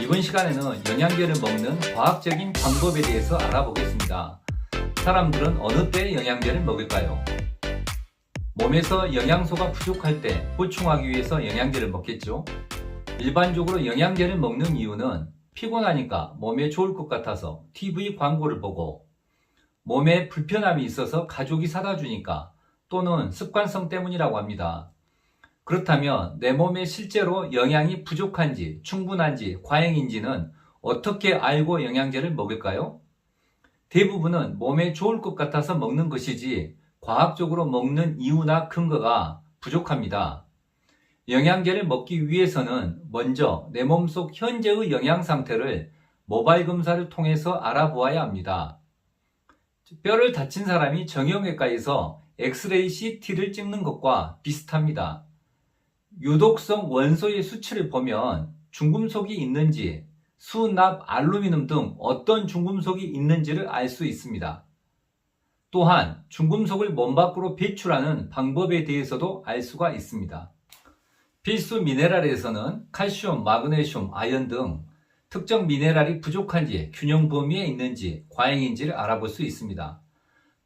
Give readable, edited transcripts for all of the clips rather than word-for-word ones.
이번 시간에는 영양제를 먹는 과학적인 방법에 대해서 알아보겠습니다. 사람들은 어느 때 영양제를 먹을까요? 몸에서 영양소가 부족할 때 보충하기 위해서 영양제를 먹겠죠. 일반적으로 영양제를 먹는 이유는 피곤하니까 몸에 좋을 것 같아서 TV 광고를 보고, 몸에 불편함이 있어서 가족이 사다 주니까, 또는 습관성 때문이라고 합니다. 그렇다면 내 몸에 실제로 영양이 부족한지, 충분한지, 과잉인지는 어떻게 알고 영양제를 먹을까요? 대부분은 몸에 좋을 것 같아서 먹는 것이지 과학적으로 먹는 이유나 근거가 부족합니다. 영양제를 먹기 위해서는 먼저 내 몸속 현재의 영양 상태를 모발 검사를 통해서 알아보아야 합니다. 뼈를 다친 사람이 정형외과에서 엑스레이 CT를 찍는 것과 비슷합니다. 유독성 원소의 수치를 보면 중금속이 있는지, 수납, 알루미늄 등 어떤 중금속이 있는지를 알 수 있습니다. 또한 중금속을 몸 밖으로 배출하는 방법에 대해서도 알 수가 있습니다. 필수 미네랄에서는 칼슘, 마그네슘, 아연 등 특정 미네랄이 부족한지, 균형 범위에 있는지, 과잉인지를 알아볼 수 있습니다.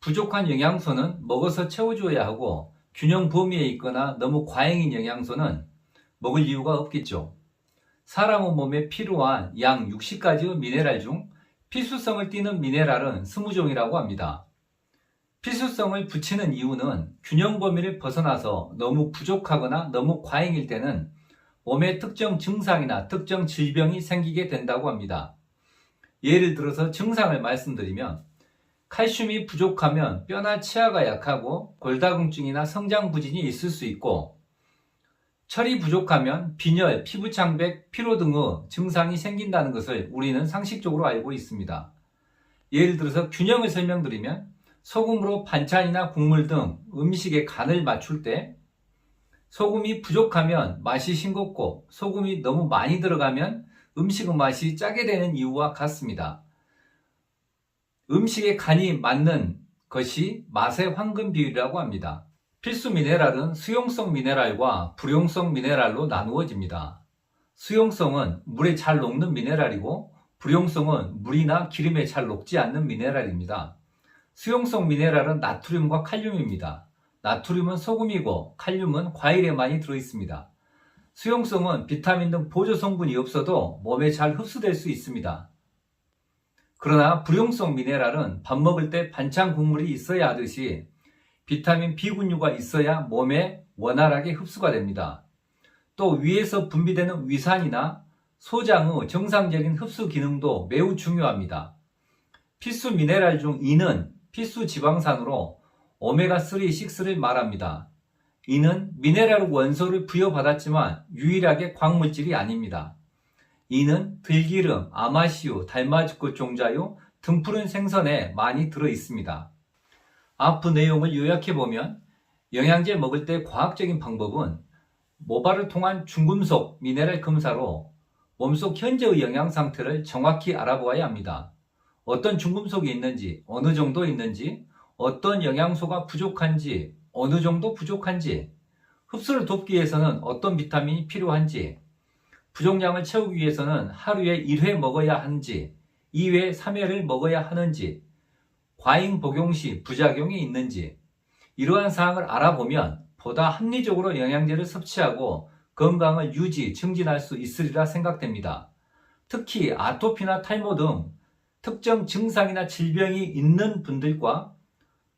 부족한 영양소는 먹어서 채워줘야 하고, 균형 범위에 있거나 너무 과잉인 영양소는 먹을 이유가 없겠죠. 사람의 몸에 필요한 양 60가지의 미네랄 중 필수성을 띠는 미네랄은 20종이라고 합니다. 필수성을 붙이는 이유는 균형 범위를 벗어나서 너무 부족하거나 너무 과잉일 때는 몸에 특정 증상이나 특정 질병이 생기게 된다고 합니다. 예를 들어서 증상을 말씀드리면, 칼슘이 부족하면 뼈나 치아가 약하고 골다공증이나 성장 부진이 있을 수 있고, 철이 부족하면 빈혈, 피부장백, 피로 등의 증상이 생긴다는 것을 우리는 상식적으로 알고 있습니다. 예를 들어서 균형을 설명드리면, 소금으로 반찬이나 국물 등 음식의 간을 맞출 때 소금이 부족하면 맛이 싱겁고, 소금이 너무 많이 들어가면 음식의 맛이 짜게 되는 이유와 같습니다. 음식의 간이 맞는 것이 맛의 황금 비율이라고 합니다. 필수 미네랄은 수용성 미네랄과 불용성 미네랄로 나누어집니다. 수용성은 물에 잘 녹는 미네랄이고, 불용성은 물이나 기름에 잘 녹지 않는 미네랄입니다. 수용성 미네랄은 나트륨과 칼륨입니다. 나트륨은 소금이고 칼륨은 과일에 많이 들어있습니다. 수용성은 비타민 등 보조 성분이 없어도 몸에 잘 흡수될 수 있습니다. 그러나 불용성 미네랄은 밥 먹을 때 반찬 국물이 있어야 하듯이 비타민 B군류가 있어야 몸에 원활하게 흡수가 됩니다. 또 위에서 분비되는 위산이나 소장의 정상적인 흡수 기능도 매우 중요합니다. 필수 미네랄 중 E는 필수 지방산으로 오메가3, 6를 말합니다. 이는 미네랄 원소를 부여받았지만 유일하게 광물질이 아닙니다. 이는 들기름, 아마시유, 달마지꽃 종자유, 등푸른 생선에 많이 들어있습니다. 앞의 내용을 요약해보면, 영양제 먹을 때 과학적인 방법은 모발을 통한 중금속, 미네랄 검사로 몸속 현재의 영양 상태를 정확히 알아보아야 합니다. 어떤 중금속이 있는지, 어느 정도 있는지, 어떤 영양소가 부족한지, 어느 정도 부족한지, 흡수를 돕기 위해서는 어떤 비타민이 필요한지, 부족량을 채우기 위해서는 하루에 1회 먹어야 하는지, 2회, 3회를 먹어야 하는지, 과잉 복용 시 부작용이 있는지, 이러한 사항을 알아보면 보다 합리적으로 영양제를 섭취하고 건강을 유지, 증진할 수 있으리라 생각됩니다. 특히 아토피나 탈모 등 특정 증상이나 질병이 있는 분들과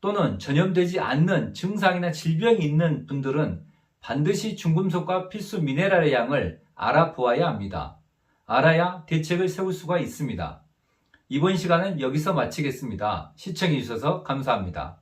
또는 전염되지 않는 증상이나 질병이 있는 분들은 반드시 중금속과 필수 미네랄의 양을 알아보아야 합니다. 알아야 대책을 세울 수가 있습니다. 이번 시간은 여기서 마치겠습니다. 시청해 주셔서 감사합니다.